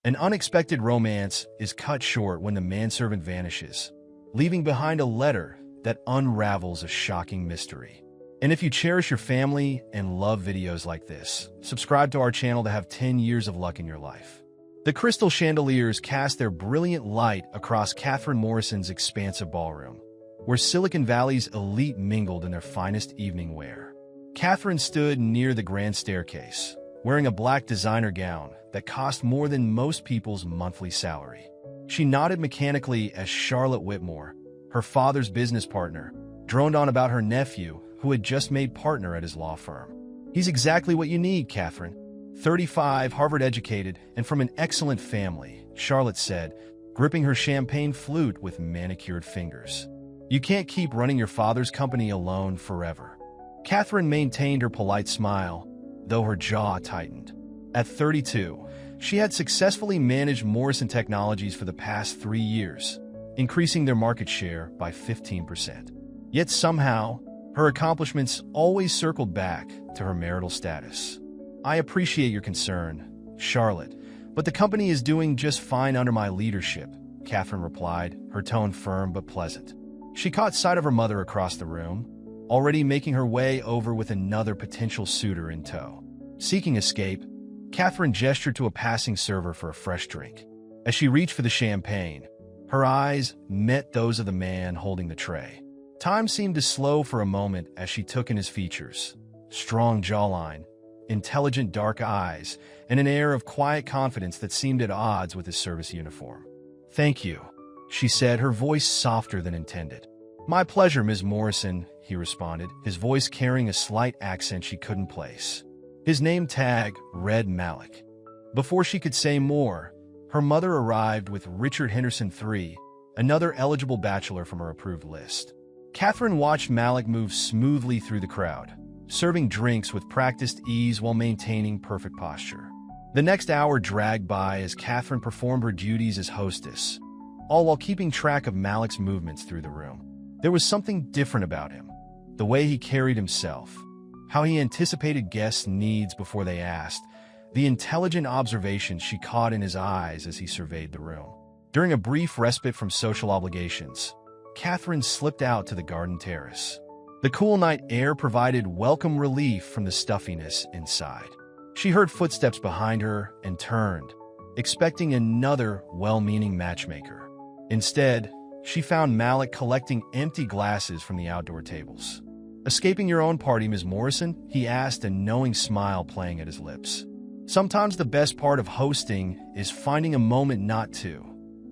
An unexpected romance is cut short when the manservant vanishes, leaving behind a letter that unravels a shocking mystery. And if you cherish your family and love videos like this, subscribe to our channel to have 10 years of luck in your life. The crystal chandeliers cast their brilliant light across Catherine Morrison's expansive ballroom, where Silicon Valley's elite mingled in their finest evening wear. Catherine stood near the grand staircase, wearing a black designer gown that cost more than most people's monthly salary. She nodded mechanically as Charlotte Whitmore, her father's business partner, droned on about her nephew, who had just made partner at his law firm. "He's exactly what you need, Catherine. 35, Harvard-educated, and from an excellent family," Charlotte said, gripping her champagne flute with manicured fingers. "You can't keep running your father's company alone forever." Catherine maintained her polite smile, though her jaw tightened. At 32, she had successfully managed Morrison Technologies for the past 3 years, increasing their market share by 15%. Yet somehow, her accomplishments always circled back to her marital status. "I appreciate your concern, Charlotte, but the company is doing just fine under my leadership," Catherine replied, her tone firm but pleasant. She caught sight of her mother across the room, already making her way over with another potential suitor in tow. Seeking escape, Catherine gestured to a passing server for a fresh drink. As she reached for the champagne, her eyes met those of the man holding the tray. Time seemed to slow for a moment as she took in his features: strong jawline, intelligent dark eyes, and an air of quiet confidence that seemed at odds with his service uniform. "Thank you," she said, her voice softer than intended. "My pleasure, Ms. Morrison," he responded, his voice carrying a slight accent she couldn't place. His name tag read Malik. Before she could say more, her mother arrived with Richard Henderson III, another eligible bachelor from her approved list. Catherine watched Malik move smoothly through the crowd, serving drinks with practiced ease while maintaining perfect posture. The next hour dragged by as Catherine performed her duties as hostess, all while keeping track of Malik's movements through the room. There was something different about him: the way he carried himself, how he anticipated guests' needs before they asked, the intelligent observation she caught in his eyes as he surveyed the room. During a brief respite from social obligations, Catherine slipped out to the garden terrace. The cool night air provided welcome relief from the stuffiness inside. She heard footsteps behind her and turned, expecting another well-meaning matchmaker. Instead, she found Malik collecting empty glasses from the outdoor tables. "Escaping your own party, Ms. Morrison?" he asked, a knowing smile playing at his lips. "Sometimes the best part of hosting is finding a moment not to,"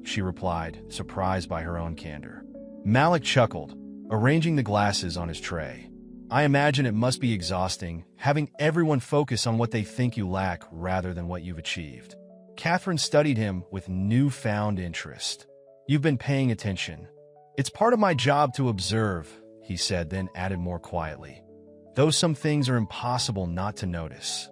she replied, surprised by her own candor. Malik chuckled, arranging the glasses on his tray. "I imagine it must be exhausting, having everyone focus on what they think you lack rather than what you've achieved." Catherine studied him with newfound interest. "You've been paying attention." "It's part of my job to observe," he said, then added more quietly, "though some things are impossible not to notice."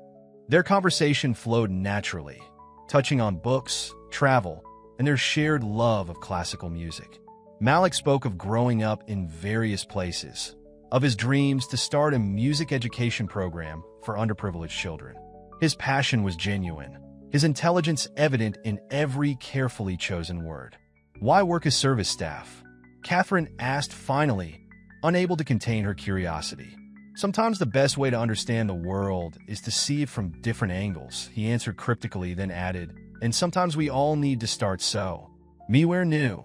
Their conversation flowed naturally, touching on books, travel, and their shared love of classical music. Malik spoke of growing up in various places, of his dreams to start a music education program for underprivileged children. His passion was genuine, his intelligence evident in every carefully chosen word. "Why work as service staff?" Catherine asked finally, unable to contain her curiosity. "Sometimes the best way to understand the world is to see it from different angles," he answered cryptically, then added, "and sometimes we all need to start so. Me where new."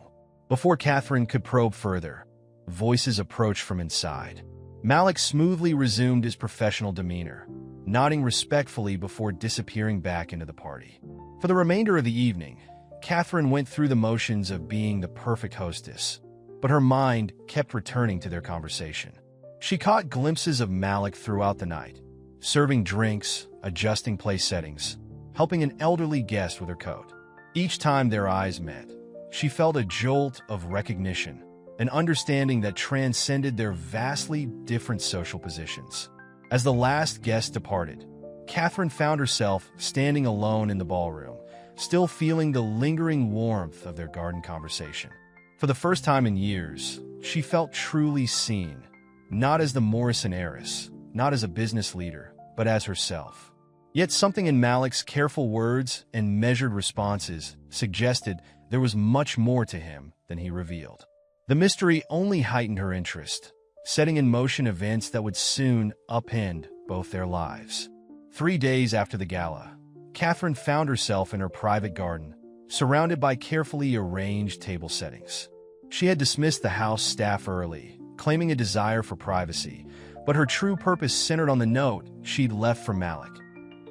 Before Catherine could probe further, voices approached from inside. Malik smoothly resumed his professional demeanor, nodding respectfully before disappearing back into the party. For the remainder of the evening, Catherine went through the motions of being the perfect hostess, but her mind kept returning to their conversation. She caught glimpses of Malik throughout the night, serving drinks, adjusting place settings, helping an elderly guest with her coat. Each time their eyes met, she felt a jolt of recognition, an understanding that transcended their vastly different social positions. As the last guest departed, Catherine found herself standing alone in the ballroom, still feeling the lingering warmth of their garden conversation. For the first time in years, she felt truly seen, not as the Morrison heiress, not as a business leader, but as herself. Yet something in Malik's careful words and measured responses suggested there was much more to him than he revealed. The mystery only heightened her interest, setting in motion events that would soon upend both their lives. 3 days after the gala, Catherine found herself in her private garden, surrounded by carefully arranged table settings. She had dismissed the house staff early, claiming a desire for privacy, but her true purpose centered on the note she'd left for Malik,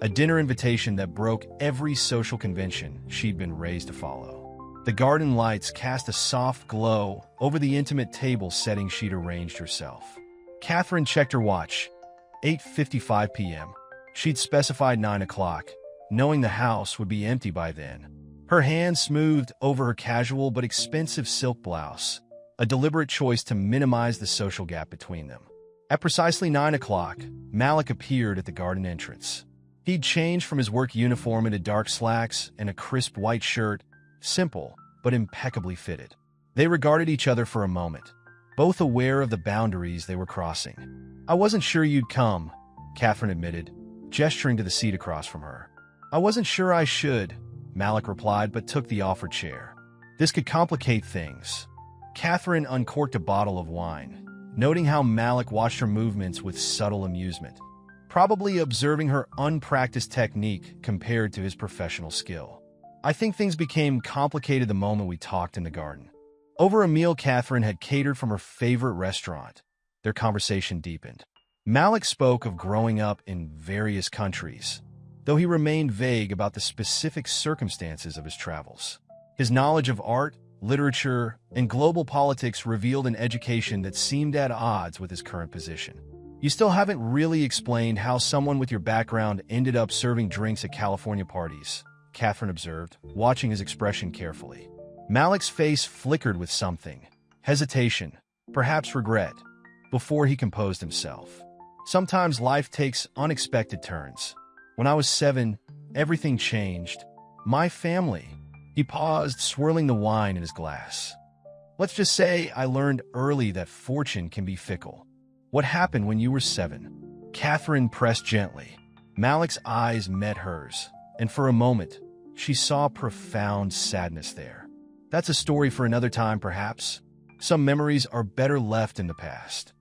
a dinner invitation that broke every social convention she'd been raised to follow. The garden lights cast a soft glow over the intimate table setting she'd arranged herself. Catherine checked her watch. 8:55 p.m. She'd specified 9 o'clock, knowing the house would be empty by then. Her hand smoothed over her casual but expensive silk blouse, a deliberate choice to minimize the social gap between them. At precisely 9 o'clock, Malik appeared at the garden entrance. He'd changed from his work uniform into dark slacks and a crisp white shirt, simple but impeccably fitted. They regarded each other for a moment, both aware of the boundaries they were crossing. "I wasn't sure you'd come," Catherine admitted, gesturing to the seat across from her. "I wasn't sure I should," Malik replied, but took the offered chair. This could complicate things. Catherine uncorked a bottle of wine, noting how Malik watched her movements with subtle amusement, probably observing her unpracticed technique compared to his professional skill. "I think things became complicated the moment we talked in the garden." Over a meal Catherine had catered from her favorite restaurant, their conversation deepened. Malik spoke of growing up in various countries, though he remained vague about the specific circumstances of his travels. His knowledge of art, literature, and global politics revealed an education that seemed at odds with his current position. "You still haven't really explained how someone with your background ended up serving drinks at California parties," Catherine observed, watching his expression carefully. Malik's face flickered with something, hesitation, perhaps regret, before he composed himself. "Sometimes life takes unexpected turns. When I was 7, everything changed. My family." He paused, swirling the wine in his glass. "Let's just say I learned early that fortune can be fickle." "What happened when you were 7? Catherine pressed gently. Malik's eyes met hers, and for a moment, she saw profound sadness there. "That's a story for another time, perhaps. Some memories are better left in the past."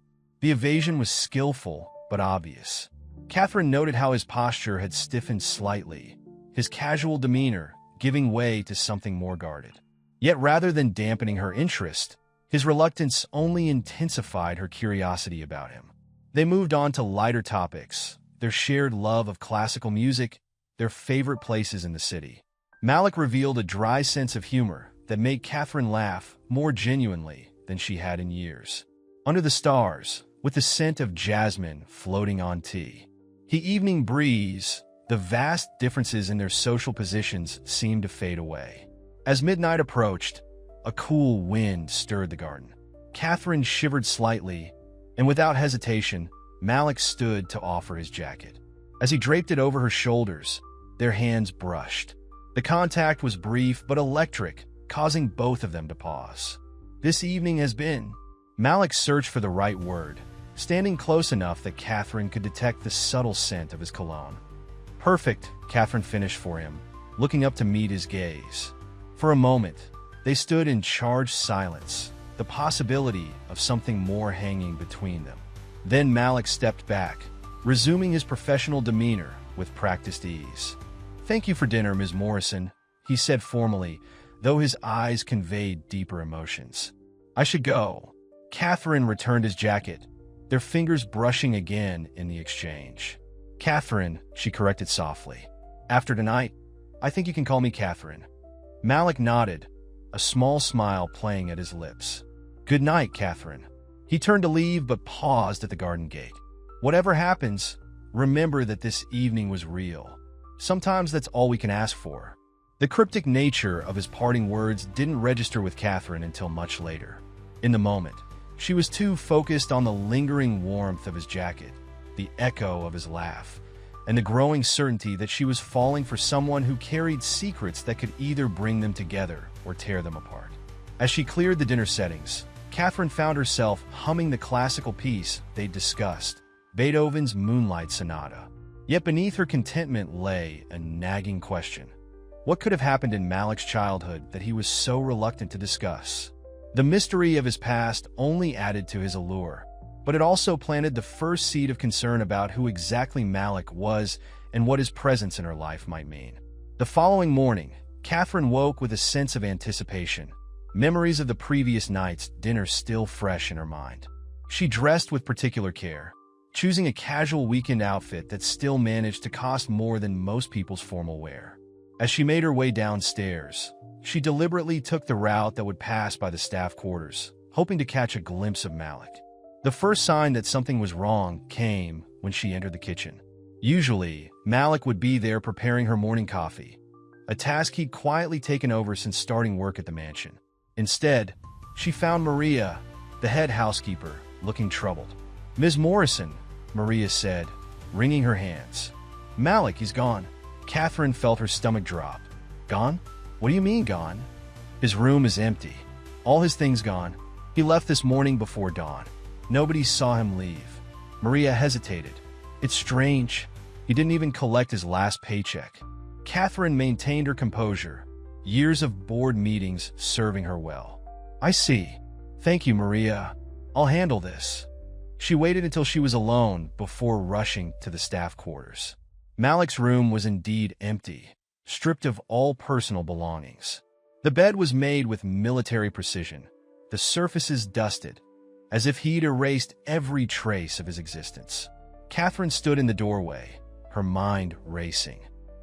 The evasion was skillful, but obvious. Catherine noted how his posture had stiffened slightly, his casual demeanor giving way to something more guarded. Yet rather than dampening her interest, his reluctance only intensified her curiosity about him. They moved on to lighter topics, their shared love of classical music, their favorite places in the city. Malik revealed a dry sense of humor that made Catherine laugh more genuinely than she had in years. Under the stars, with the scent of jasmine floating on tea, the evening breeze, the vast differences in their social positions seemed to fade away. As midnight approached, a cool wind stirred the garden. Catherine shivered slightly, and without hesitation, Malik stood to offer his jacket. As he draped it over her shoulders, their hands brushed. The contact was brief but electric, causing both of them to pause. "This evening has been..." Malik searched for the right word, standing close enough that Catherine could detect the subtle scent of his cologne. "Perfect," Catherine finished for him, looking up to meet his gaze. For a moment, they stood in charged silence, the possibility of something more hanging between them. Then Malik stepped back, resuming his professional demeanor with practiced ease. "Thank you for dinner, Ms. Morrison," he said formally, though his eyes conveyed deeper emotions. "I should go." Catherine returned his jacket, their fingers brushing again in the exchange. "Catherine," she corrected softly. "After tonight, I think you can call me Catherine." Malik nodded, a small smile playing at his lips. "Good night, Catherine." He turned to leave but paused at the garden gate. "Whatever happens, remember that this evening was real. Sometimes that's all we can ask for." The cryptic nature of his parting words didn't register with Catherine until much later. In the moment, she was too focused on the lingering warmth of his jacket, the echo of his laugh, and the growing certainty that she was falling for someone who carried secrets that could either bring them together or tear them apart. As she cleared the dinner settings, Catherine found herself humming the classical piece they'd discussed, Beethoven's Moonlight Sonata. Yet beneath her contentment lay a nagging question. What could have happened in Malik's childhood that he was so reluctant to discuss? The mystery of his past only added to his allure, but it also planted the first seed of concern about who exactly Malik was and what his presence in her life might mean. The following morning, Catherine woke with a sense of anticipation, memories of the previous night's dinner still fresh in her mind. She dressed with particular care, choosing a casual weekend outfit that still managed to cost more than most people's formal wear. As she made her way downstairs, she deliberately took the route that would pass by the staff quarters, hoping to catch a glimpse of Malik. The first sign that something was wrong came when she entered the kitchen. Usually, Malik would be there preparing her morning coffee, a task he'd quietly taken over since starting work at the mansion. Instead, she found Maria, the head housekeeper, looking troubled. "Ms. Morrison," Maria said, wringing her hands. "Malik, he's gone." Catherine felt her stomach drop. "Gone? What do you mean gone?" "His room is empty. All his things gone. He left this morning before dawn. Nobody saw him leave." Maria hesitated. "It's strange. He didn't even collect his last paycheck." Catherine maintained her composure, years of board meetings serving her well. "I see. Thank you, Maria. I'll handle this." She waited until she was alone before rushing to the staff quarters. Malik's room was indeed empty, stripped of all personal belongings. The bed was made with military precision, the surfaces dusted, as if he'd erased every trace of his existence. Catherine stood in the doorway, her mind racing.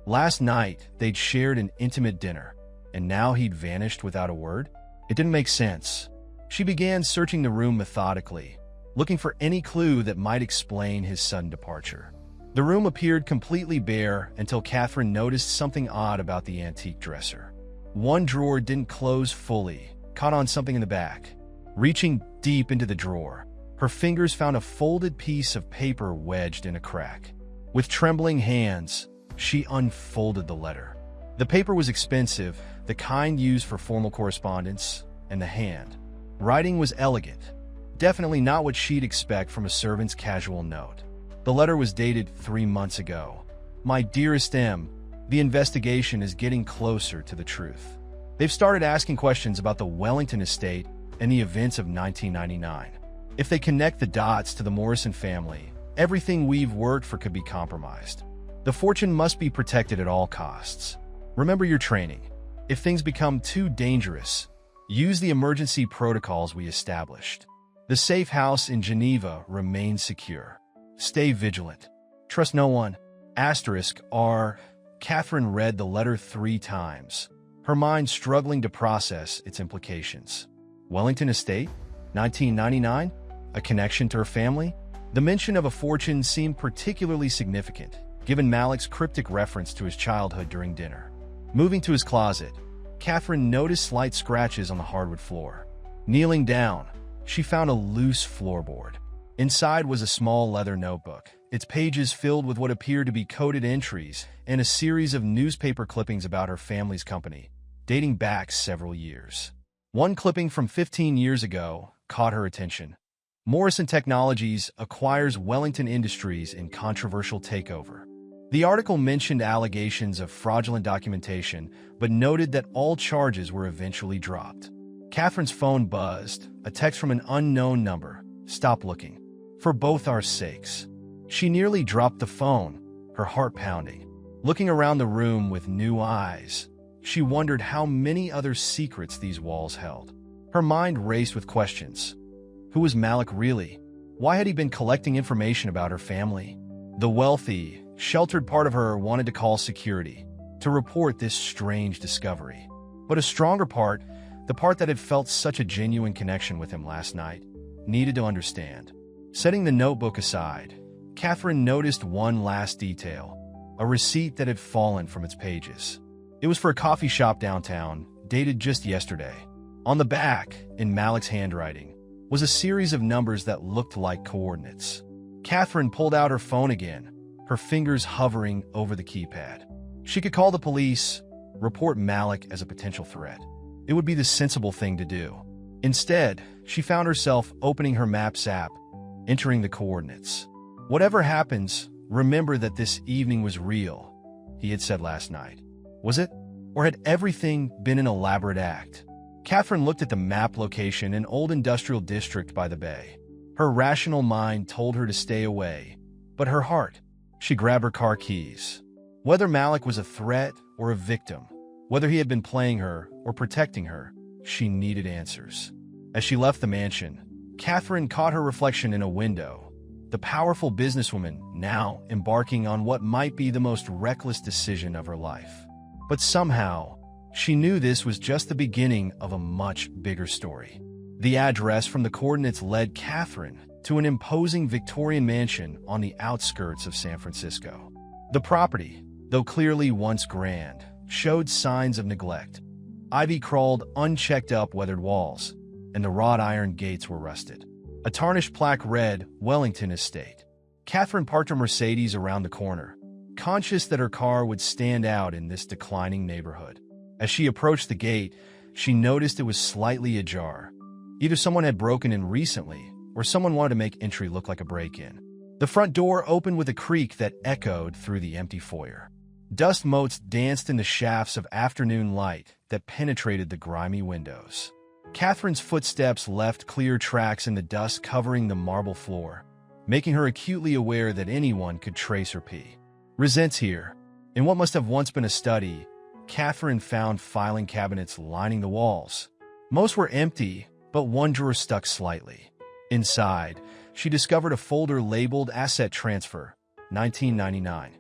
Last night, they'd shared an intimate dinner, and now he'd vanished without a word? It didn't make sense. She began searching the room methodically, looking for any clue that might explain his sudden departure. The room appeared completely bare until Catherine noticed something odd about the antique dresser. One drawer didn't close fully, caught on something in the back. Reaching deep into the drawer, her fingers found a folded piece of paper wedged in a crack. With trembling hands, she unfolded the letter. The paper was expensive, the kind used for formal correspondence, and the hand. Writing was elegant, definitely not what she'd expect from a servant's casual note. The letter was dated 3 months ago. "My dearest M, the investigation is getting closer to the truth. They've started asking questions about the Wellington estate and the events of 1999. If they connect the dots to the Morrison family, everything we've worked for could be compromised. The fortune must be protected at all costs. Remember your training. If things become too dangerous, use the emergency protocols we established. The safe house in Geneva remains secure. Stay vigilant. Trust no one. *R. Catherine read the letter 3 times, her mind struggling to process its implications. Wellington Estate? 1999? A connection to her family? The mention of a fortune seemed particularly significant, given Malik's cryptic reference to his childhood during dinner. Moving to his closet, Catherine noticed slight scratches on the hardwood floor. Kneeling down, she found a loose floorboard. Inside was a small leather notebook, its pages filled with what appeared to be coded entries and a series of newspaper clippings about her family's company, dating back several years. One clipping from 15 years ago caught her attention. Morrison Technologies acquires Wellington Industries in controversial takeover. The article mentioned allegations of fraudulent documentation, but noted that all charges were eventually dropped. Catherine's phone buzzed, a text from an unknown number. "Stop looking. For both our sakes." She nearly dropped the phone, her heart pounding. Looking around the room with new eyes, she wondered how many other secrets these walls held. Her mind raced with questions. Who was Malik really? Why had he been collecting information about her family? The wealthy, sheltered part of her wanted to call security, to report this strange discovery. But a stronger part, the part that had felt such a genuine connection with him last night, needed to understand. Setting the notebook aside, Catherine noticed one last detail, a receipt that had fallen from its pages. It was for a coffee shop downtown, dated just yesterday. On the back, in Malik's handwriting, was a series of numbers that looked like coordinates. Catherine pulled out her phone again, her fingers hovering over the keypad. She could call the police, report Malik as a potential threat. It would be the sensible thing to do. Instead, she found herself opening her Maps app, entering the coordinates. Whatever happens, "Remember that this evening was real," he had said last night. Was it? Or had everything been an elaborate act? Catherine looked at the map location, an old industrial district by the bay. Her rational mind told her to stay away, but her heart, she grabbed her car keys. Whether Malik was a threat or a victim, whether he had been playing her or protecting her, she needed answers. As she left the mansion, Catherine caught her reflection in a window, the powerful businesswoman now embarking on what might be the most reckless decision of her life. But somehow, she knew this was just the beginning of a much bigger story. The address from the coordinates led Catherine to an imposing Victorian mansion on the outskirts of San Francisco. The property, though clearly once grand, showed signs of neglect. Ivy-crawled, unchecked-up weathered walls, and the wrought iron gates were rusted. A tarnished plaque read, "Wellington Estate." Catherine parked her Mercedes around the corner, conscious that her car would stand out in this declining neighborhood. As she approached the gate, she noticed it was slightly ajar. Either someone had broken in recently, or someone wanted to make entry look like a break-in. The front door opened with a creak that echoed through the empty foyer. Dust motes danced in the shafts of afternoon light that penetrated the grimy windows. Catherine's footsteps left clear tracks in the dust covering the marble floor, making her acutely aware that anyone could trace her pee. Resents here. In what must have once been a study, Catherine found filing cabinets lining the walls. Most were empty, but one drawer stuck slightly. Inside, she discovered a folder labeled Asset Transfer, 1999.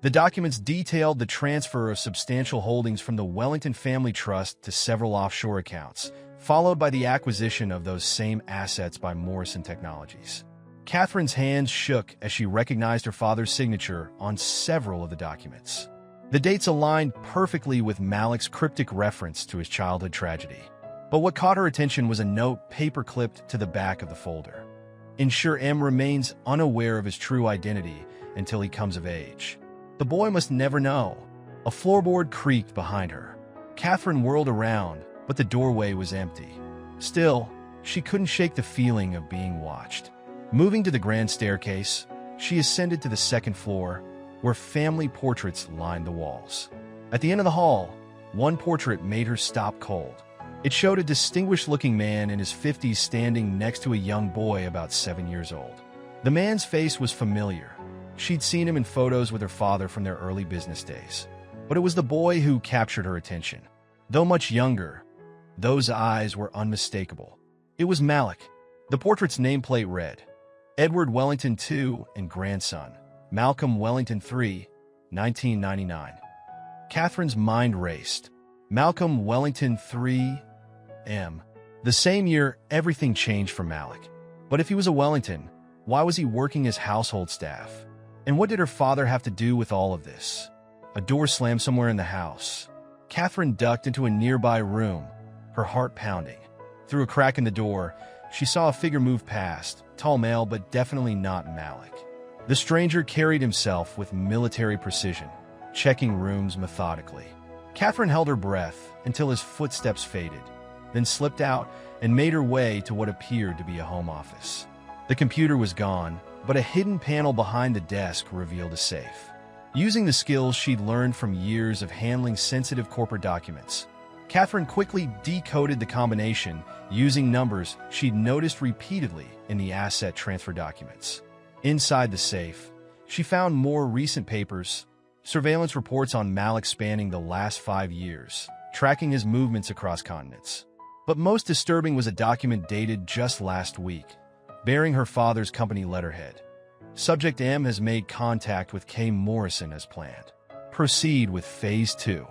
The documents detailed the transfer of substantial holdings from the Wellington Family Trust to several offshore accounts, followed by the acquisition of those same assets by Morrison Technologies. Catherine's hands shook as she recognized her father's signature on several of the documents. The dates aligned perfectly with Malik's cryptic reference to his childhood tragedy. But what caught her attention was a note paper-clipped to the back of the folder. Ensure M remains unaware of his true identity until he comes of age. The boy must never know. A floorboard creaked behind her. Catherine whirled around, but the doorway was empty. Still, she couldn't shake the feeling of being watched. Moving to the grand staircase, she ascended to the second floor, where family portraits lined the walls. At the end of the hall, one portrait made her stop cold. It showed a distinguished-looking man in his 50s standing next to a young boy about 7 years old. The man's face was familiar. She'd seen him in photos with her father from their early business days. But it was the boy who captured her attention. Though much younger, those eyes were unmistakable. It was Malik. The portrait's nameplate read, Edward Wellington II and grandson, Malcolm Wellington III, 1999. Catherine's mind raced. Malcolm Wellington III, M. The same year, everything changed for Malik. But if he was a Wellington, why was he working as household staff? And what did her father have to do with all of this? A door slammed somewhere in the house. Catherine ducked into a nearby room, her heart pounding. Through a crack in the door, she saw a figure move past, tall male but definitely not Malik. The stranger carried himself with military precision, checking rooms methodically. Catherine held her breath until his footsteps faded, then slipped out and made her way to what appeared to be a home office. The computer was gone, but a hidden panel behind the desk revealed a safe. Using the skills she'd learned from years of handling sensitive corporate documents, Catherine quickly decoded the combination using numbers she'd noticed repeatedly in the asset transfer documents. Inside the safe, she found more recent papers, surveillance reports on Malik spanning the last 5 years, tracking his movements across continents. But most disturbing was a document dated just last week, bearing her father's company letterhead. Subject M has made contact with K. Morrison as planned. Proceed with Phase 2.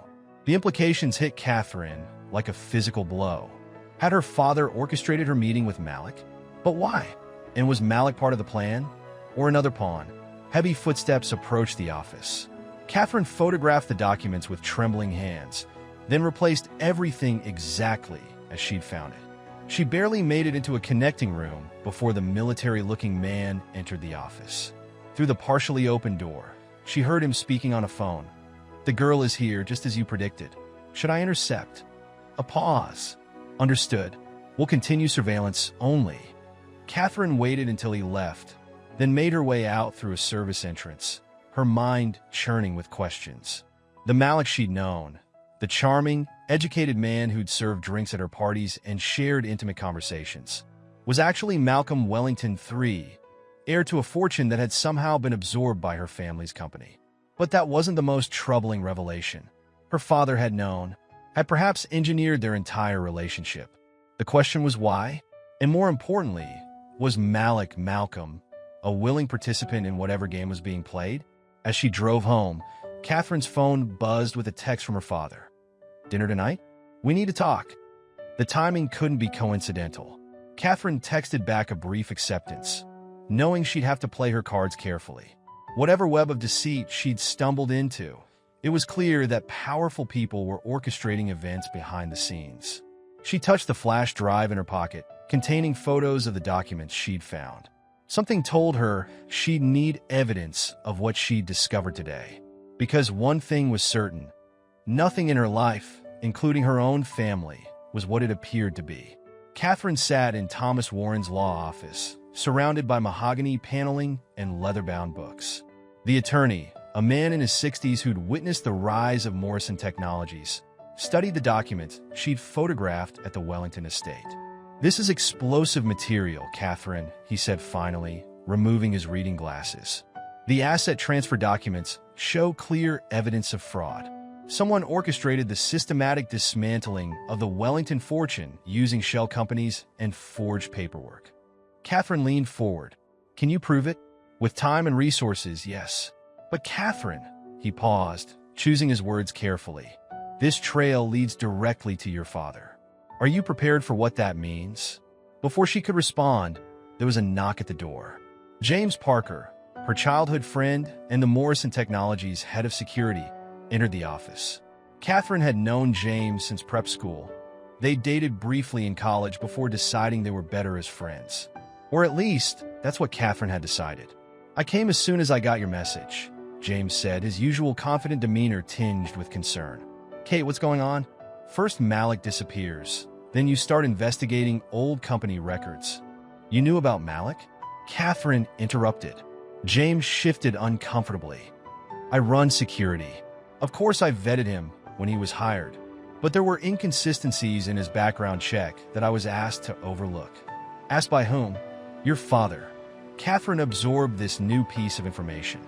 The implications hit Catherine like a physical blow. Had her father orchestrated her meeting with Malik? But why? And was Malik part of the plan? Or another pawn? Heavy footsteps approached the office. Catherine photographed the documents with trembling hands, then replaced everything exactly as she'd found it. She barely made it into a connecting room before the military-looking man entered the office. Through the partially open door, she heard him speaking on a phone. The girl is here, just as you predicted. Should I intercept? A pause. Understood. We'll continue surveillance only. Catherine waited until he left, then made her way out through a service entrance, her mind churning with questions. The Malik she'd known, the charming, educated man who'd served drinks at her parties and shared intimate conversations, was actually Malcolm Wellington III, heir to a fortune that had somehow been absorbed by her family's company. But that wasn't the most troubling revelation. Her father had known, had perhaps engineered their entire relationship. The question was why? And more importantly, was Malcolm a willing participant in whatever game was being played? As she drove home, Catherine's phone buzzed with a text from her father. "Dinner tonight? We need to talk." The timing couldn't be coincidental. Catherine texted back a brief acceptance, knowing she'd have to play her cards carefully. Whatever web of deceit she'd stumbled into, it was clear that powerful people were orchestrating events behind the scenes. She touched the flash drive in her pocket, containing photos of the documents she'd found. Something told her she'd need evidence of what she'd discovered today. Because one thing was certain, nothing in her life, including her own family, was what it appeared to be. Catherine sat in Thomas Warren's law office, surrounded by mahogany paneling and leather-bound books. The attorney, a man in his 60s who'd witnessed the rise of Morrison Technologies, studied the documents she'd photographed at the Wellington estate. "This is explosive material, Catherine," he said finally, removing his reading glasses. "The asset transfer documents show clear evidence of fraud. Someone orchestrated the systematic dismantling of the Wellington fortune using shell companies and forged paperwork." Catherine leaned forward. "Can you prove it?" "With time and resources, yes." "But Catherine," he paused, choosing his words carefully, "this trail leads directly to your father. Are you prepared for what that means?" Before she could respond, there was a knock at the door. James Parker, her childhood friend and the Morrison Technologies head of security, entered the office. Catherine had known James since prep school. They dated briefly in college before deciding they were better as friends. Or at least, that's what Catherine had decided. "I came as soon as I got your message," James said, his usual confident demeanor tinged with concern. "Kate, what's going on?" "First Malik disappears. Then you start investigating old company records." "You knew about Malik?" Catherine interrupted. James shifted uncomfortably. "I run security. Of course I vetted him when he was hired. But there were inconsistencies in his background check that I was asked to overlook." "Asked by whom?" "Your father." Catherine absorbed this new piece of information.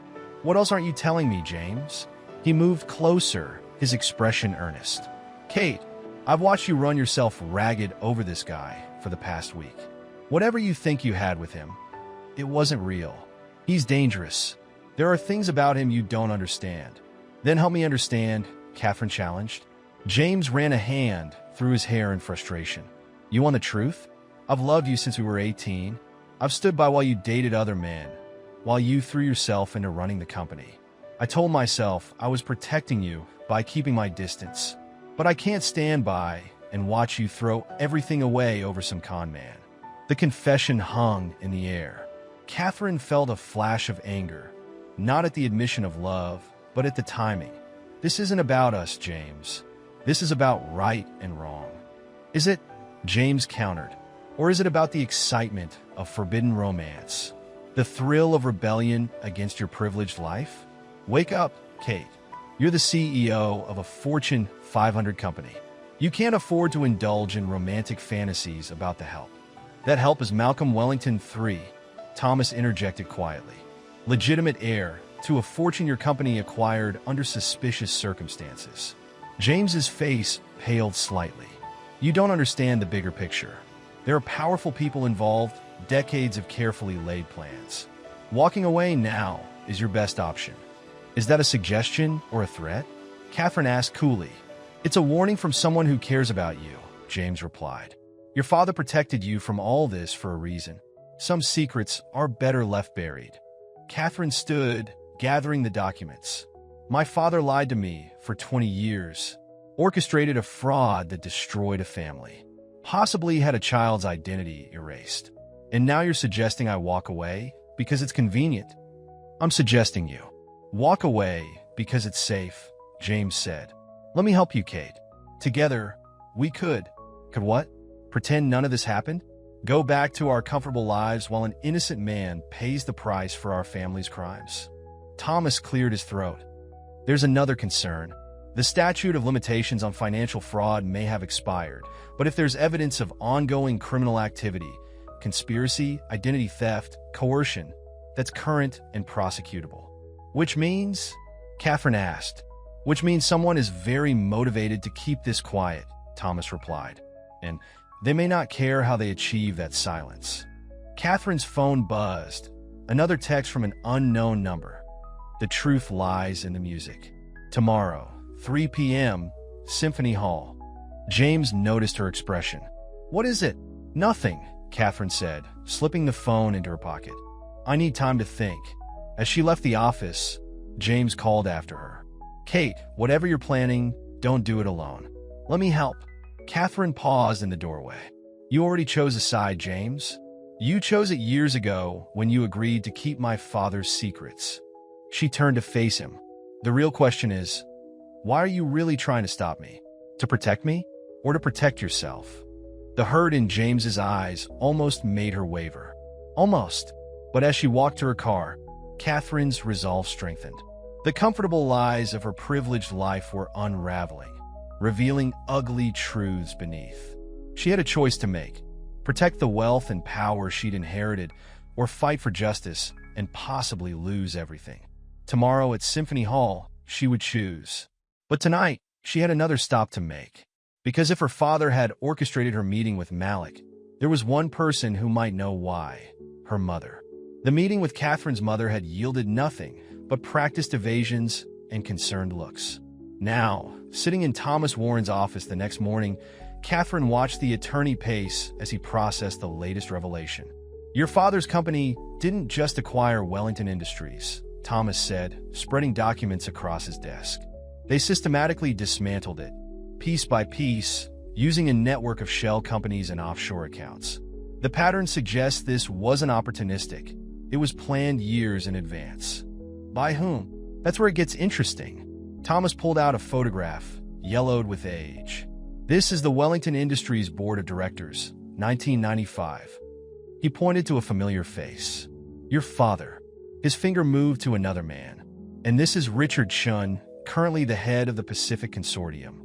"What else aren't you telling me, James?" He moved closer, his expression earnest. "Kate, I've watched you run yourself ragged over this guy for the past week. Whatever you think you had with him, it wasn't real. He's dangerous. There are things about him you don't understand." "Then help me understand," Catherine challenged. James ran a hand through his hair in frustration. "You want the truth? I've loved you since we were 18. I've stood by while you dated other men, while you threw yourself into running the company. I told myself I was protecting you by keeping my distance. But I can't stand by and watch you throw everything away over some con man." The confession hung in the air. Catherine felt a flash of anger, not at the admission of love, but at the timing. "This isn't about us, James. This is about right and wrong." "Is it?" James countered. "Or is it about the excitement of forbidden romance? The thrill of rebellion against your privileged life? Wake up, Kate. You're the CEO of a Fortune 500 company. You can't afford to indulge in romantic fantasies about the help." "That help is Malcolm Wellington III," Thomas interjected quietly. "Legitimate heir to a fortune your company acquired under suspicious circumstances." James's face paled slightly. "You don't understand the bigger picture. There are powerful people involved, decades of carefully laid plans. Walking away now is your best option." "Is that a suggestion or a threat?" Catherine asked coolly. "It's a warning from someone who cares about you," James replied. "Your father protected you from all this for a reason. Some secrets are better left buried." Catherine stood, gathering the documents. "My father lied to me for 20 years, orchestrated a fraud that destroyed a family, possibly had a child's identity erased. And now you're suggesting I walk away because it's convenient?" "I'm suggesting you walk away because it's safe," James said. "Let me help you, Kate. Together, we could." "Could what? Pretend none of this happened?" Go back to our comfortable lives while an innocent man pays the price for our family's crimes. Thomas cleared his throat. There's another concern. The statute of limitations on financial fraud may have expired, but if there's evidence of ongoing criminal activity, conspiracy, identity theft, coercion, that's current and prosecutable. Which means? Catherine asked. Which means someone is very motivated to keep this quiet, Thomas replied. And they may not care how they achieve that silence. Catherine's phone buzzed. Another text from an unknown number. The truth lies in the music. Tomorrow, 3 p.m., Symphony Hall. James noticed her expression. What is it? Nothing, Catherine said, slipping the phone into her pocket. I need time to think. As she left the office, James called after her. Kate, whatever you're planning, don't do it alone. Let me help. Catherine paused in the doorway. You already chose a side, James. You chose it years ago when you agreed to keep my father's secrets. She turned to face him. The real question is, why are you really trying to stop me? To protect me? Or to protect yourself? The hurt in James's eyes almost made her waver. Almost. But as she walked to her car, Catherine's resolve strengthened. The comfortable lies of her privileged life were unraveling, revealing ugly truths beneath. She had a choice to make: protect the wealth and power she'd inherited, or fight for justice and possibly lose everything. Tomorrow at Symphony Hall, she would choose. But tonight, she had another stop to make. Because if her father had orchestrated her meeting with Malik, there was one person who might know why: her mother. The meeting with Catherine's mother had yielded nothing but practiced evasions and concerned looks. Now, sitting in Thomas Warren's office the next morning, Catherine watched the attorney pace as he processed the latest revelation. Your father's company didn't just acquire Wellington Industries, Thomas said, spreading documents across his desk. They systematically dismantled it, piece by piece, using a network of shell companies and offshore accounts. The pattern suggests this wasn't opportunistic. It was planned years in advance. By whom? That's where it gets interesting. Thomas pulled out a photograph, yellowed with age. This is the Wellington Industries Board of Directors, 1995. He pointed to a familiar face. Your father. His finger moved to another man. And this is Richard Chun, currently the head of the Pacific Consortium.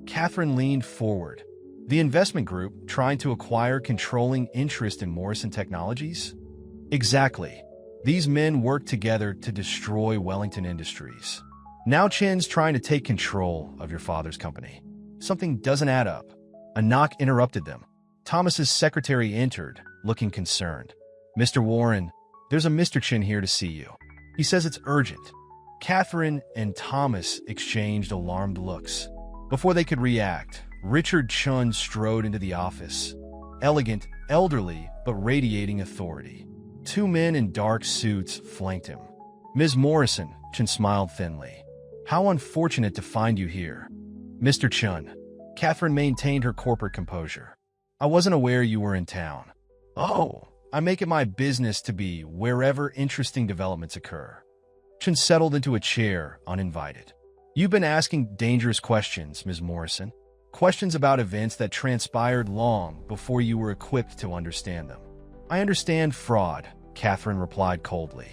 Catherine leaned forward. The investment group trying to acquire controlling interest in Morrison Technologies? Exactly. These men worked together to destroy Wellington Industries. Now Chen's trying to take control of your father's company. Something doesn't add up. A knock interrupted them. Thomas's secretary entered, looking concerned. Mr. Warren, there's a Mr. Chen here to see you. He says it's urgent. Catherine and Thomas exchanged alarmed looks. Before they could react, Richard Chun strode into the office. Elegant, elderly, but radiating authority. Two men in dark suits flanked him. Ms. Morrison, Chun smiled thinly. How unfortunate to find you here. Mr. Chun. Catherine maintained her corporate composure. I wasn't aware you were in town. Oh, I make it my business to be wherever interesting developments occur. Chun settled into a chair, uninvited. You've been asking dangerous questions, Ms. Morrison. Questions about events that transpired long before you were equipped to understand them. I understand fraud, Catherine replied coldly.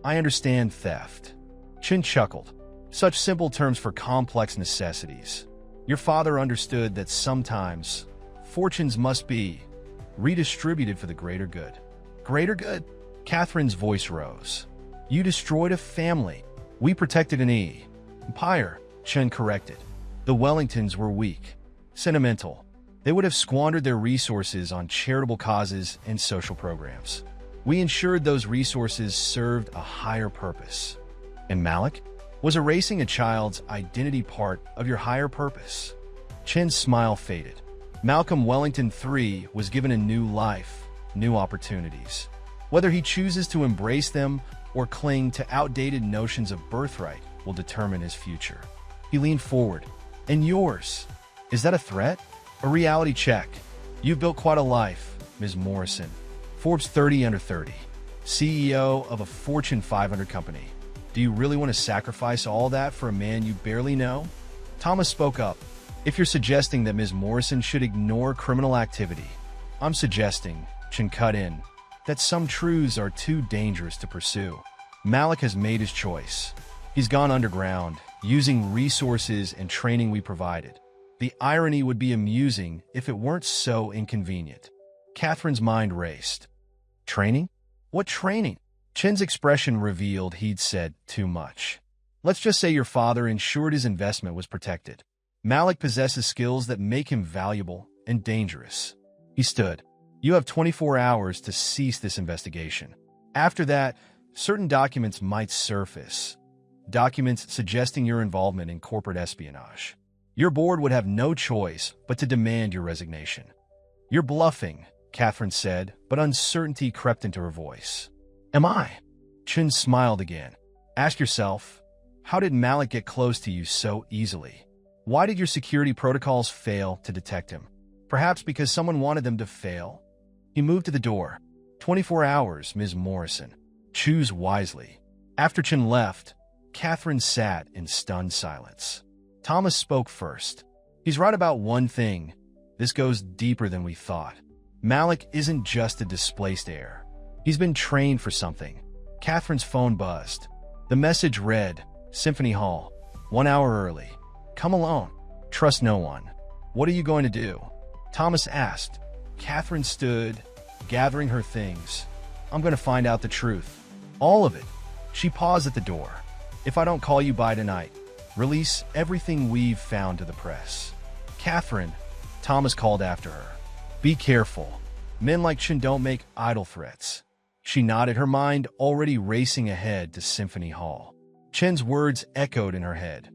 I understand theft. Chin chuckled. Such simple terms for complex necessities. Your father understood that sometimes fortunes must be redistributed for the greater good. Greater good? Catherine's voice rose. You destroyed a family. We protected an empire, Chen corrected. The Wellingtons were weak, sentimental. They would have squandered their resources on charitable causes and social programs. We ensured those resources served a higher purpose. And Malik? Was erasing a child's identity part of your higher purpose? Chen's smile faded. Malcolm Wellington III was given a new life, new opportunities. Whether he chooses to embrace them or cling to outdated notions of birthright will determine his future. He leaned forward. And yours? Is that a threat? A reality check. You've built quite a life, Ms. Morrison. Forbes 30 under 30. CEO of a Fortune 500 company. Do you really want to sacrifice all that for a man you barely know? Thomas spoke up. If you're suggesting that Ms. Morrison should ignore criminal activity, I'm suggesting, Chin cut in, that some truths are too dangerous to pursue. Malik has made his choice. He's gone underground, using resources and training we provided. The irony would be amusing if it weren't so inconvenient. Catherine's mind raced. Training? What training? Chin's expression revealed he'd said too much. Let's just say your father ensured his investment was protected. Malik possesses skills that make him valuable and dangerous. He stood. You have 24 hours to cease this investigation. After that, certain documents might surface. Documents suggesting your involvement in corporate espionage. Your board would have no choice but to demand your resignation. You're bluffing, Catherine said, but uncertainty crept into her voice. Am I? Chin smiled again. Ask yourself, how did Malik get close to you so easily? Why did your security protocols fail to detect him? Perhaps because someone wanted them to fail? He moved to the door. 24 hours, Ms. Morrison. Choose wisely. After Chin left, Catherine sat in stunned silence. Thomas spoke first. He's right about one thing. This goes deeper than we thought. Malik isn't just a displaced heir. He's been trained for something. Catherine's phone buzzed. The message read, Symphony Hall, 1 hour early. Come alone. Trust no one. What are you going to do? Thomas asked. Catherine stood, gathering her things. I'm going to find out the truth. All of it. She paused at the door. If I don't call you by tonight, release everything we've found to the press. Catherine, Thomas called after her. Be careful. Men like Chin don't make idle threats. She nodded, her mind already racing ahead to Symphony Hall. Chin's words echoed in her head.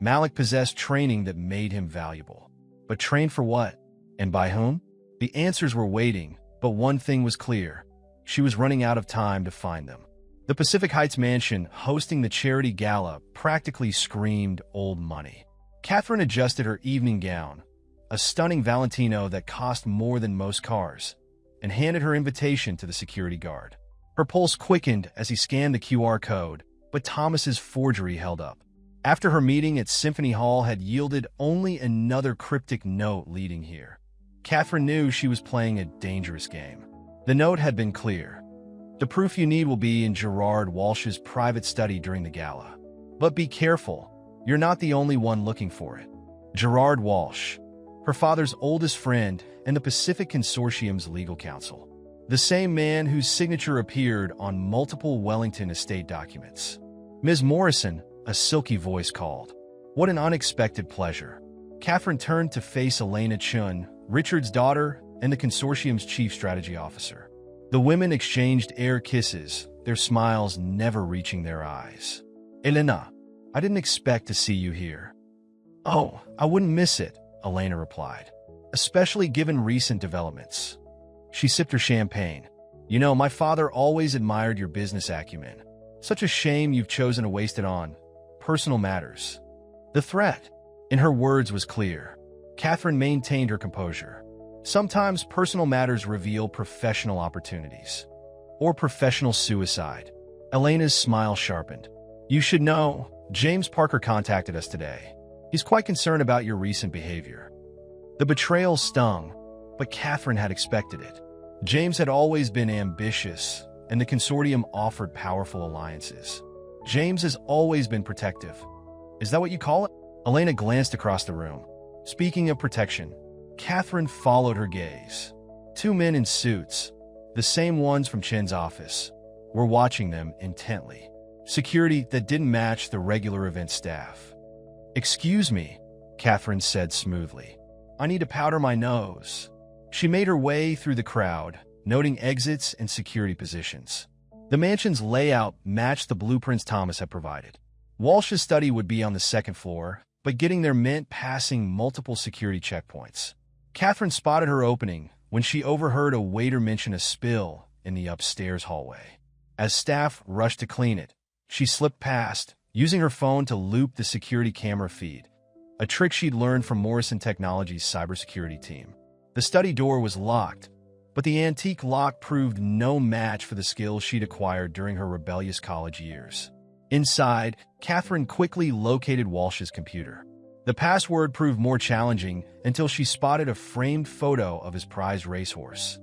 Malik possessed training that made him valuable. But trained for what? And by whom? The answers were waiting, but one thing was clear. She was running out of time to find them. The Pacific Heights mansion hosting the charity gala practically screamed old money. Catherine adjusted her evening gown, a stunning Valentino that cost more than most cars, and handed her invitation to the security guard. Her pulse quickened as he scanned the QR code, but Thomas's forgery held up. After her meeting at Symphony Hall had yielded only another cryptic note leading here, Catherine knew she was playing a dangerous game. The note had been clear. The proof you need will be in Gerard Walsh's private study during the gala. But be careful, you're not the only one looking for it. Gerard Walsh, her father's oldest friend and the Pacific Consortium's legal counsel. The same man whose signature appeared on multiple Wellington estate documents. Ms. Morrison, a silky voice called. What an unexpected pleasure. Catherine turned to face Elena Chun, Richard's daughter and the consortium's chief strategy officer. The women exchanged air kisses, their smiles never reaching their eyes. Elena, I didn't expect to see you here. Oh, I wouldn't miss it, Elena replied, especially given recent developments. She sipped her champagne. You know, my father always admired your business acumen. Such a shame you've chosen to waste it on personal matters. The threat, in her words, was clear. Catherine maintained her composure. Sometimes personal matters reveal professional opportunities. Or professional suicide. Elena's smile sharpened. You should know, James Parker contacted us today. He's quite concerned about your recent behavior. The betrayal stung, but Catherine had expected it. James had always been ambitious, and the consortium offered powerful alliances. James has always been protective. Is that what you call it? Elena glanced across the room. Speaking of protection, Catherine followed her gaze. Two men in suits, the same ones from Chin's office, were watching them intently. Security that didn't match the regular event staff. Excuse me, Catherine said smoothly. I need to powder my nose. She made her way through the crowd, noting exits and security positions. The mansion's layout matched the blueprints Thomas had provided. Walsh's study would be on the second floor, but getting there meant passing multiple security checkpoints. Catherine spotted her opening when she overheard a waiter mention a spill in the upstairs hallway. As staff rushed to clean it, she slipped past, using her phone to loop the security camera feed, a trick she'd learned from Morrison Technologies' cybersecurity team. The study door was locked, but the antique lock proved no match for the skills she'd acquired during her rebellious college years. Inside, Catherine quickly located Walsh's computer. The password proved more challenging until she spotted a framed photo of his prized racehorse.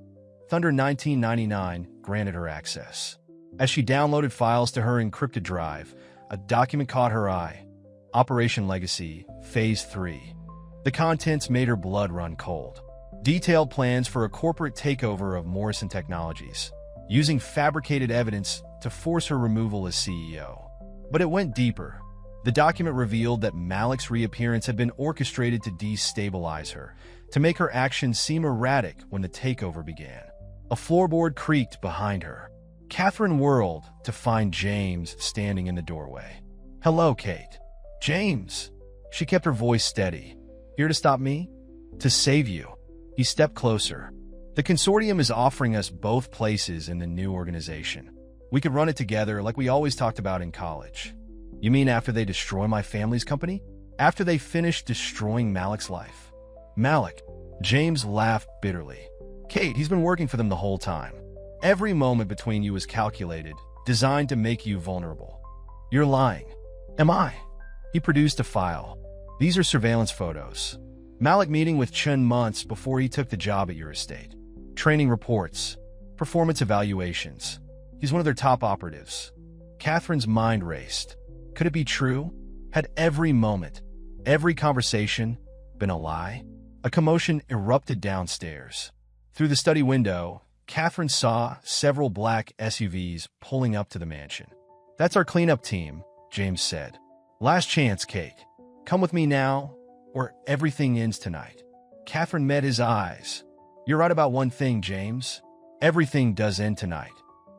Thunder 1999 granted her access. As she downloaded files to her encrypted drive, a document caught her eye. Operation Legacy, Phase 3. The contents made her blood run cold. Detailed plans for a corporate takeover of Morrison Technologies, using fabricated evidence to force her removal as CEO. But it went deeper. The document revealed that Malik's reappearance had been orchestrated to destabilize her, to make her actions seem erratic when the takeover began. A floorboard creaked behind her. Catherine whirled to find James standing in the doorway. "Hello, Kate." "James." She kept her voice steady. "Here to stop me?" "To save you." He stepped closer. "The consortium is offering us both places in the new organization. We could run it together like we always talked about in college." "You mean after they destroy my family's company? After they finish destroying Malik's life?" "Malik." James laughed bitterly. "Kate, he's been working for them the whole time. Every moment between you was calculated, designed to make you vulnerable." "You're lying." "Am I?" He produced a file. "These are surveillance photos. Malik meeting with Chun months before he took the job at your estate. Training reports. Performance evaluations. He's one of their top operatives." Catherine's mind raced. Could it be true? Had every moment, every conversation, been a lie? A commotion erupted downstairs. Through the study window, Catherine saw several black SUVs pulling up to the mansion. "That's our cleanup team," James said. "Last chance, Kate. Come with me now, or everything ends tonight." Catherine met his eyes. "You're right about one thing, James. Everything does end tonight."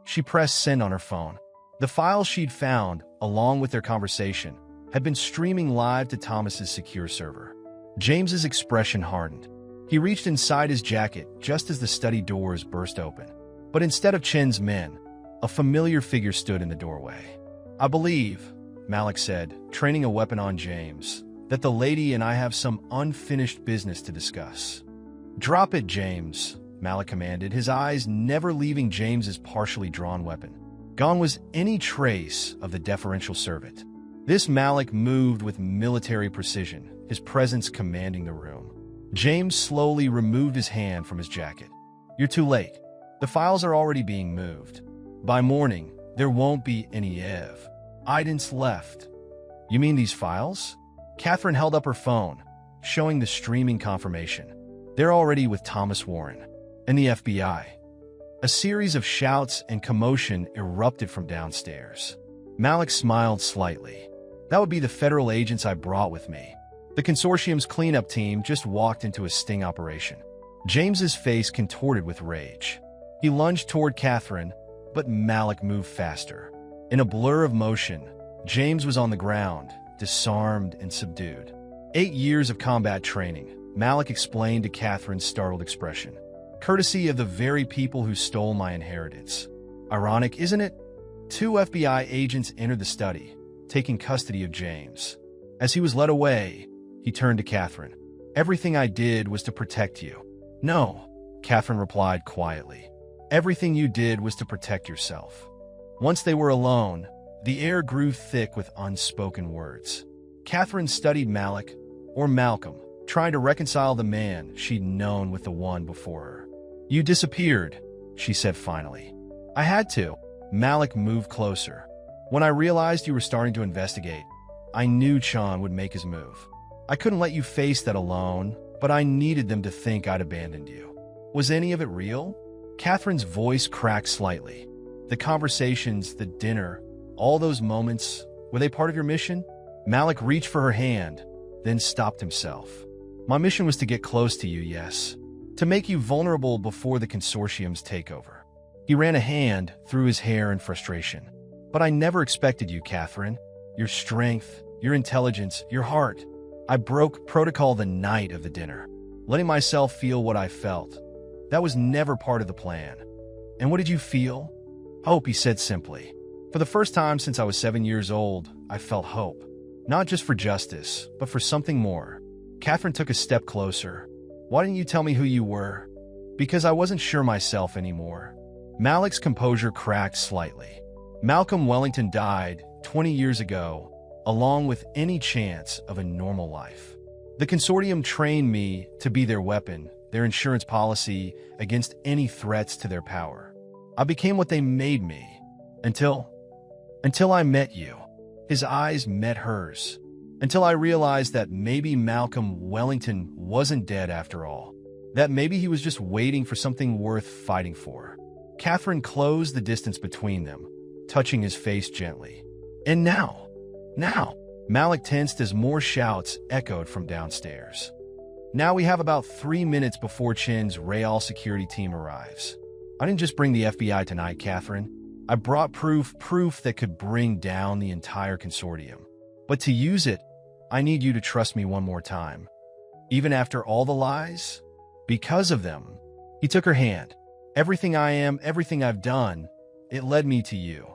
She pressed send on her phone. The files she'd found, along with their conversation, had been streaming live to Thomas's secure server. James's expression hardened. He reached inside his jacket just as the study doors burst open. But instead of Chen's men, a familiar figure stood in the doorway. "I believe," Malik said, training a weapon on James, "that the lady and I have some unfinished business to discuss." "Drop it, James," Malik commanded, his eyes never leaving James's partially drawn weapon. Gone was any trace of the deferential servant. This Malik moved with military precision, his presence commanding the room. James slowly removed his hand from his jacket. "You're too late. The files are already being moved. By morning, there won't be any evidence left." "You mean these files?" Catherine held up her phone, showing the streaming confirmation. "They're already with Thomas Warren and the FBI." A series of shouts and commotion erupted from downstairs. Malik smiled slightly. "That would be the federal agents I brought with me. The consortium's cleanup team just walked into a sting operation." James's face contorted with rage. He lunged toward Catherine, but Malik moved faster. In a blur of motion, James was on the ground, disarmed and subdued. 8 years of combat training, Malik explained to Catherine's startled expression. "Courtesy of the very people who stole my inheritance." Ironic, isn't it? 2 FBI agents entered the study, taking custody of James. As he was led away, he turned to Catherine. "Everything I did was to protect you." "No," Catherine replied quietly. "Everything you did was to protect yourself." Once they were alone, the air grew thick with unspoken words. Catherine studied Malik, or Malcolm, trying to reconcile the man she'd known with the one before her. "You disappeared," she said finally. "I had to." Malik moved closer. "When I realized you were starting to investigate, I knew Chan would make his move. I couldn't let you face that alone, but I needed them to think I'd abandoned you." "Was any of it real?" Catherine's voice cracked slightly. "The conversations, the dinner, all those moments, were they part of your mission?" Malik reached for her hand, then stopped himself. "My mission was to get close to you, yes. To make you vulnerable before the consortium's takeover." He ran a hand through his hair in frustration. "But I never expected you, Catherine. Your strength, your intelligence, your heart. I broke protocol the night of the dinner, letting myself feel what I felt. That was never part of the plan." "And what did you feel?" "Hope," he said simply. "For the first time since I was 7 years old, I felt hope. Not just for justice, but for something more." Catherine took a step closer. "Why didn't you tell me who you were?" "Because I wasn't sure myself anymore." Malik's composure cracked slightly. "Malcolm Wellington died 20 years ago, along with any chance of a normal life. The consortium trained me to be their weapon, their insurance policy against any threats to their power. I became what they made me, until I met you. His eyes met hers. Until I realized that maybe Malcolm Wellington wasn't dead after all. That maybe he was just waiting for something worth fighting for. Catherine closed the distance between them, touching his face gently. And now, Malik tensed as more shouts echoed from downstairs. Now we have about 3 minutes before Chin's Real security team arrives. I didn't just bring the FBI tonight, Catherine. I brought proof that could bring down the entire consortium. But to use it, I need you to trust me one more time. Even after all the lies? Because of them. He took her hand. Everything I am, everything I've done, it led me to you.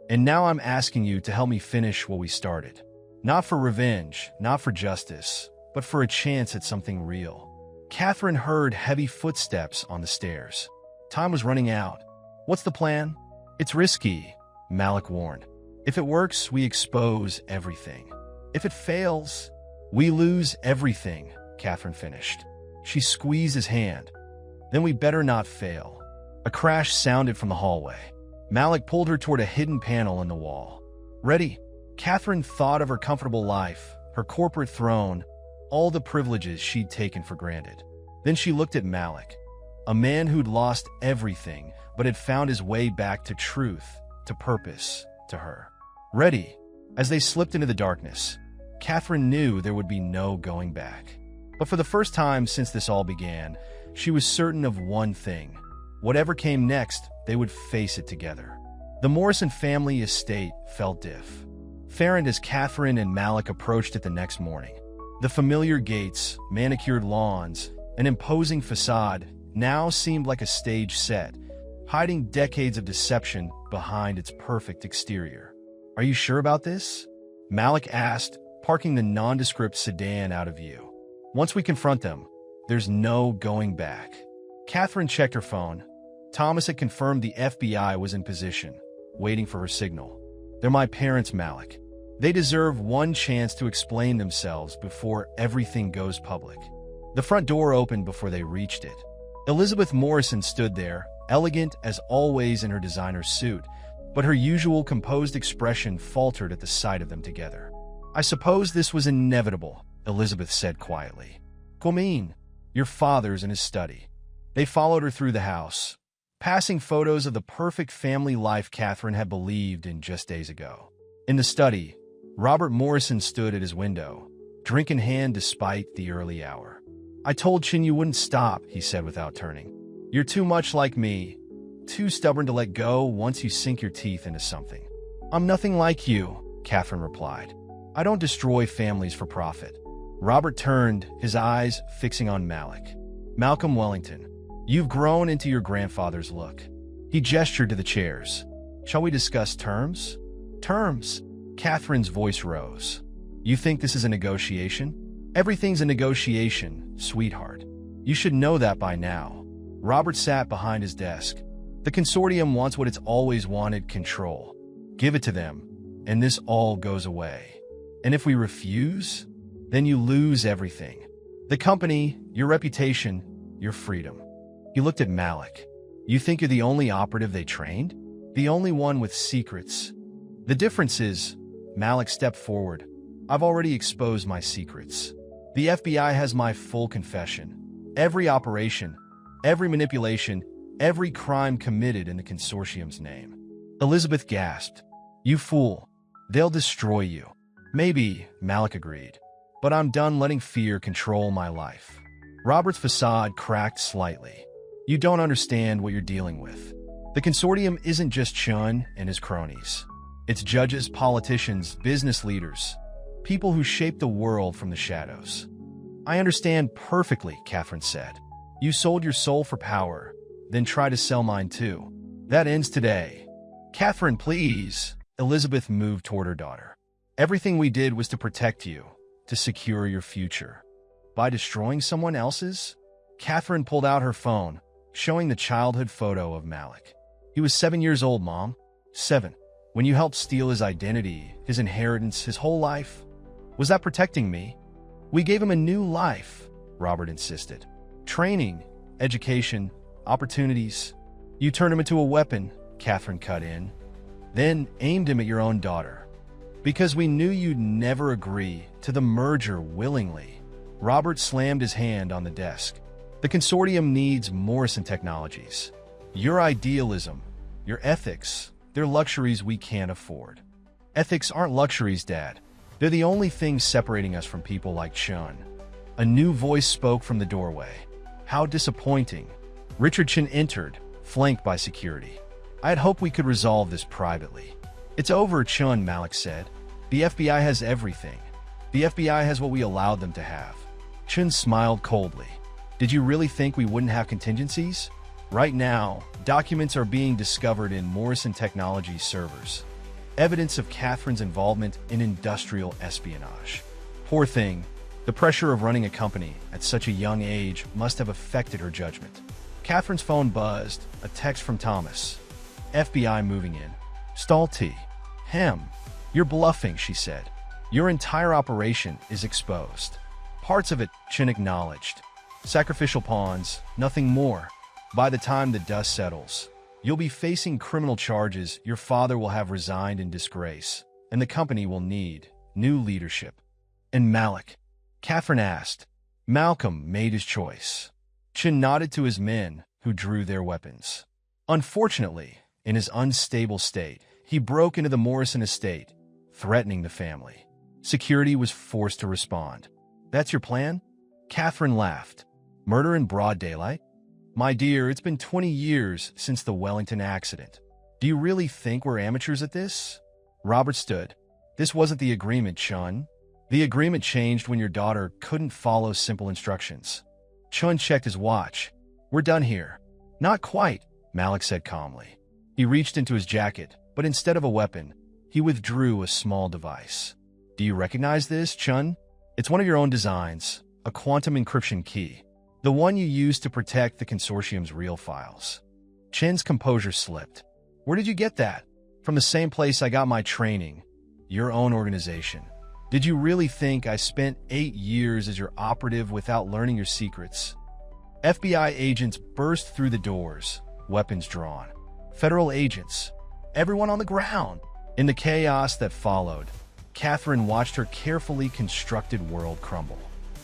And now I'm asking you to help me finish what we started. Not for revenge, not for justice, but for a chance at something real. Catherine heard heavy footsteps on the stairs. Time was running out. What's the plan? It's risky, Malik warned. If it works, we expose everything. If it fails, we lose everything, Catherine finished. She squeezed his hand. Then we better not fail. A crash sounded from the hallway. Malik pulled her toward a hidden panel in the wall. Ready? Catherine thought of her comfortable life, her corporate throne, all the privileges she'd taken for granted. Then she looked at Malik, a man who'd lost everything but had found his way back to truth, to purpose, to her. Ready? As they slipped into the darkness, Catherine knew there would be no going back. But for the first time since this all began, she was certain of one thing. Whatever came next, they would face it together. The Morrison family estate felt different as Catherine and Malik approached it the next morning. The familiar gates, manicured lawns, an imposing facade now seemed like a stage set, hiding decades of deception behind its perfect exterior. Are you sure about this? Malik asked, parking the nondescript sedan out of view. Once we confront them, there's no going back. Catherine checked her phone. Thomas had confirmed the FBI was in position, waiting for her signal. They're my parents, Malik. They deserve one chance to explain themselves before everything goes public. The front door opened before they reached it. Elizabeth Morrison stood there, elegant as always in her designer suit, but her usual composed expression faltered at the sight of them together. I suppose this was inevitable, Elizabeth said quietly. Comine, your father's in his study. They followed her through the house, passing photos of the perfect family life Catherine had believed in just days ago. In the study, Robert Morrison stood at his window, drink in hand despite the early hour. I told Chin you wouldn't stop, he said without turning. You're too much like me, too stubborn to let go once you sink your teeth into something. I'm nothing like you, Catherine replied. I don't destroy families for profit. Robert turned, his eyes fixing on Malik. Malcolm Wellington, you've grown into your grandfather's look. He gestured to the chairs. Shall we discuss terms? Terms? Catherine's voice rose. You think this is a negotiation? Everything's a negotiation, sweetheart. You should know that by now. Robert sat behind his desk. The consortium wants what it's always wanted, control. Give it to them, and this all goes away. And if we refuse, then you lose everything. The company, your reputation, your freedom. He looked at Malik. You think you're the only operative they trained? The only one with secrets? The difference is, Malik stepped forward. I've already exposed my secrets. The FBI has my full confession. Every operation, every manipulation, every crime committed in the consortium's name. Elizabeth gasped. You fool. They'll destroy you. Maybe, Malik agreed. But I'm done letting fear control my life. Robert's facade cracked slightly. You don't understand what you're dealing with. The consortium isn't just Chun and his cronies. It's judges, politicians, business leaders, people who shape the world from the shadows. I understand perfectly, Catherine said. You sold your soul for power, then try to sell mine too. That ends today. Catherine, please. Elizabeth moved toward her daughter. Everything we did was to protect you, to secure your future. By destroying someone else's? Catherine pulled out her phone, showing the childhood photo of Malik. He was 7 years old, Mom. 7. When you helped steal his identity, his inheritance, his whole life? Was that protecting me? We gave him a new life, Robert insisted. Training, education, opportunities. You turned him into a weapon, Catherine cut in. Then aimed him at your own daughter. Because we knew you'd never agree to the merger willingly. Robert slammed his hand on the desk. The consortium needs Morrison Technologies. Your idealism, your ethics, they're luxuries we can't afford. Ethics aren't luxuries, Dad. They're the only thing separating us from people like Chun. A new voice spoke from the doorway. How disappointing. Richard Chun entered, flanked by security. I had hoped we could resolve this privately. It's over, Chun, Malik said. The FBI has everything. The FBI has what we allowed them to have. Chun smiled coldly. Did you really think we wouldn't have contingencies? Right now, documents are being discovered in Morrison Technologies servers. Evidence of Catherine's involvement in industrial espionage. Poor thing. The pressure of running a company at such a young age must have affected her judgment. Catherine's phone buzzed, a text from Thomas. FBI moving in. Stall T. You're bluffing, she said. Your entire operation is exposed. Parts of it, Chin acknowledged. Sacrificial pawns, nothing more. By the time the dust settles, you'll be facing criminal charges, your father will have resigned in disgrace, and the company will need new leadership. And Malik? Catherine asked. Malcolm made his choice. Chin nodded to his men, who drew their weapons. Unfortunately, in his unstable state, he broke into the Morrison estate, threatening the family. Security was forced to respond. That's your plan? Catherine laughed. Murder in broad daylight? My dear, it's been 20 years since the Wellington accident. Do you really think we're amateurs at this? Robert stood. This wasn't the agreement, Chun. The agreement changed when your daughter couldn't follow simple instructions. Chun checked his watch. We're done here. Not quite, Malik said calmly. He reached into his jacket, but instead of a weapon, he withdrew a small device. Do you recognize this, Chun? It's one of your own designs, a quantum encryption key. The one you used to protect the consortium's real files. Chin's composure slipped. Where did you get that? From the same place I got my training. Your own organization. Did you really think I spent 8 years as your operative without learning your secrets? FBI agents burst through the doors, weapons drawn. Federal agents. Everyone on the ground. In the chaos that followed, Catherine watched her carefully constructed world crumble.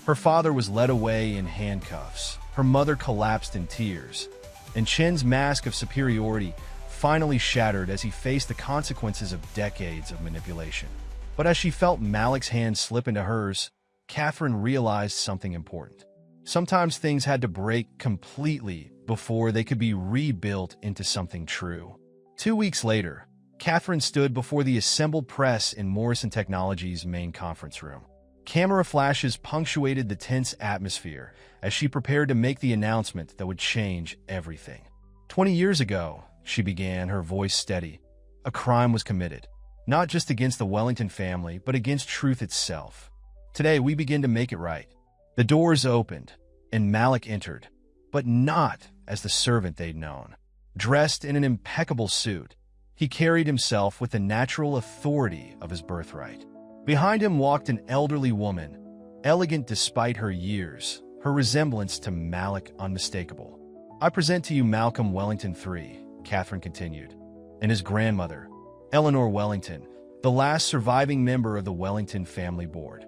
Her father was led away in handcuffs. Her mother collapsed in tears. And Chen's mask of superiority finally shattered as he faced the consequences of decades of manipulation. But as she felt Malik's hand slip into hers, Catherine realized something important. Sometimes things had to break completely before they could be rebuilt into something true. 2 weeks later, Catherine stood before the assembled press in Morrison Technologies' main conference room. Camera flashes punctuated the tense atmosphere as she prepared to make the announcement that would change everything. 20 years ago, she began, her voice steady, a crime was committed, not just against the Wellington family, but against truth itself. Today, we begin to make it right. The doors opened, and Malik entered, but not as the servant they'd known. Dressed in an impeccable suit, he carried himself with the natural authority of his birthright. Behind him walked an elderly woman, elegant despite her years, her resemblance to Malik unmistakable. I present to you Malcolm Wellington III, Catherine continued, and his grandmother, Eleanor Wellington, the last surviving member of the Wellington family board.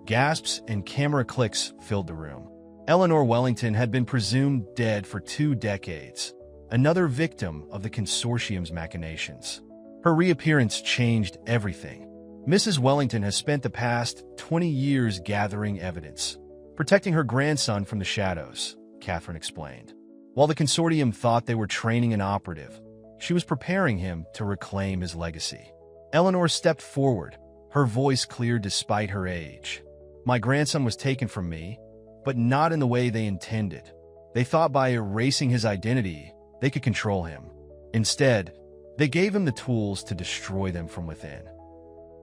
Gasps and camera clicks filled the room. Eleanor Wellington had been presumed dead for 2 decades, another victim of the consortium's machinations. Her reappearance changed everything. Mrs. Wellington has spent the past 20 years gathering evidence, protecting her grandson from the shadows, Catherine explained. While the consortium thought they were training an operative, she was preparing him to reclaim his legacy. Eleanor stepped forward, her voice clear despite her age. My grandson was taken from me, but not in the way they intended. They thought by erasing his identity, they could control him. Instead, they gave him the tools to destroy them from within.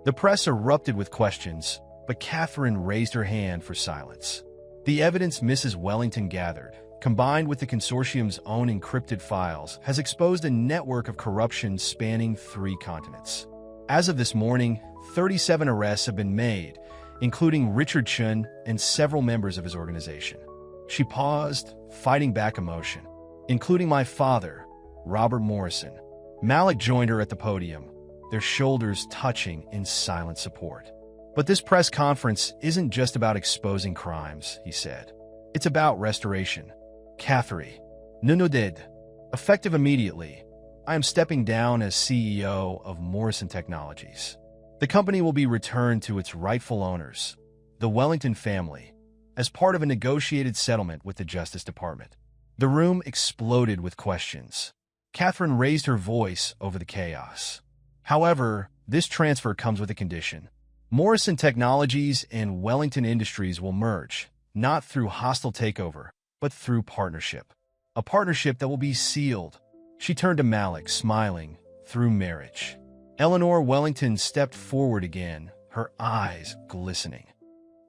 The press erupted with questions, but Catherine raised her hand for silence. The evidence Mrs. Wellington gathered, combined with the consortium's own encrypted files, has exposed a network of corruption spanning 3 continents. As of this morning, 37 arrests have been made, including Richard Chun and several members of his organization. She paused, fighting back emotion, including my father, Robert Morrison. Malik joined her at the podium, their shoulders touching in silent support. But this press conference isn't just about exposing crimes, he said. It's about restoration. Catherine, Nunudid, effective immediately. I am stepping down as CEO of Morrison Technologies. The company will be returned to its rightful owners, the Wellington family, as part of a negotiated settlement with the Justice Department. The room exploded with questions. Catherine raised her voice over the chaos. However, this transfer comes with a condition. Morrison Technologies and Wellington Industries will merge, not through hostile takeover, but through partnership. A partnership that will be sealed. She turned to Malik, smiling, through marriage. Eleanor Wellington stepped forward again, her eyes glistening.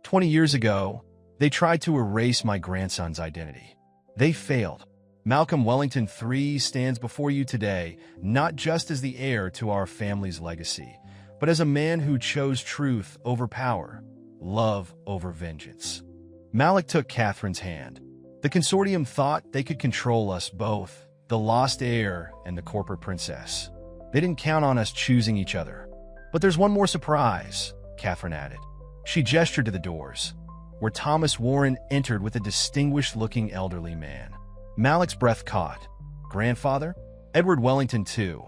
20 years ago, they tried to erase my grandson's identity. They failed. Malcolm Wellington III stands before you today, not just as the heir to our family's legacy, but as a man who chose truth over power, love over vengeance. Malik took Catherine's hand. The consortium thought they could control us both, the lost heir and the corporate princess. They didn't count on us choosing each other. But there's one more surprise, Catherine added. She gestured to the doors, where Thomas Warren entered with a distinguished-looking elderly man. Malik's breath caught. Grandfather? Edward Wellington II,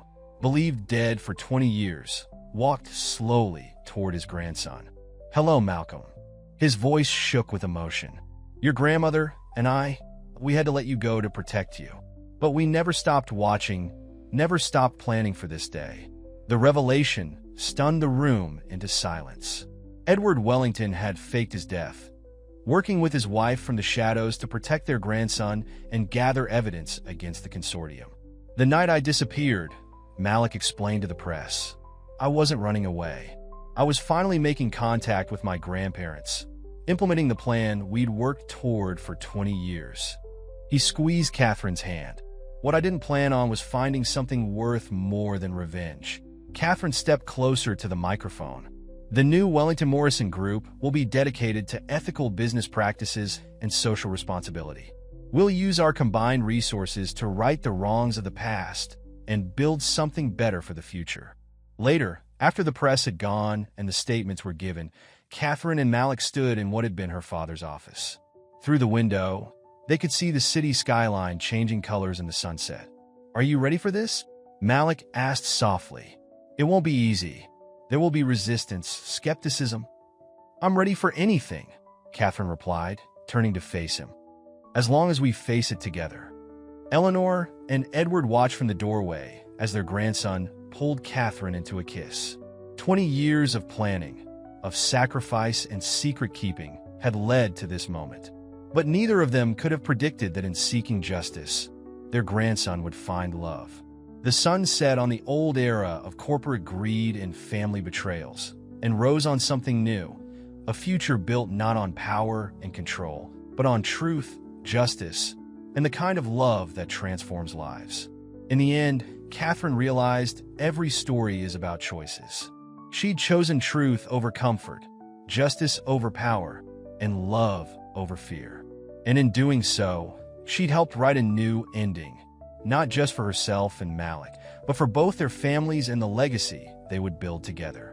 believed dead for 20 years, walked slowly toward his grandson. Hello, Malcolm. His voice shook with emotion. Your grandmother and I, we had to let you go to protect you. But we never stopped watching, never stopped planning for this day. The revelation stunned the room into silence. Edward Wellington had faked his death, working with his wife from the shadows to protect their grandson and gather evidence against the consortium. The night I disappeared, Malik explained to the press, I wasn't running away. I was finally making contact with my grandparents, implementing the plan we'd worked toward for 20 years. He squeezed Catherine's hand. What I didn't plan on was finding something worth more than revenge. Catherine stepped closer to the microphone. The new Wellington Morrison Group will be dedicated to ethical business practices and social responsibility. We'll use our combined resources to right the wrongs of the past and build something better for the future. Later, after the press had gone and the statements were given, Catherine and Malik stood in what had been her father's office. Through the window, they could see the city skyline changing colors in the sunset. Are you ready for this? Malik asked softly. It won't be easy. There will be resistance, skepticism. I'm ready for anything, Catherine replied, turning to face him. As long as we face it together. Eleanor and Edward watched from the doorway as their grandson pulled Catherine into a kiss. 20 years of planning, of sacrifice and secret keeping had led to this moment. But neither of them could have predicted that in seeking justice, their grandson would find love. The sun set on the old era of corporate greed and family betrayals, and rose on something new, a future built not on power and control, but on truth, justice, and the kind of love that transforms lives. In the end, Catherine realized every story is about choices. She'd chosen truth over comfort, justice over power, and love over fear. And in doing so, she'd helped write a new ending, not just for herself and Malik, but for both their families and the legacy they would build together.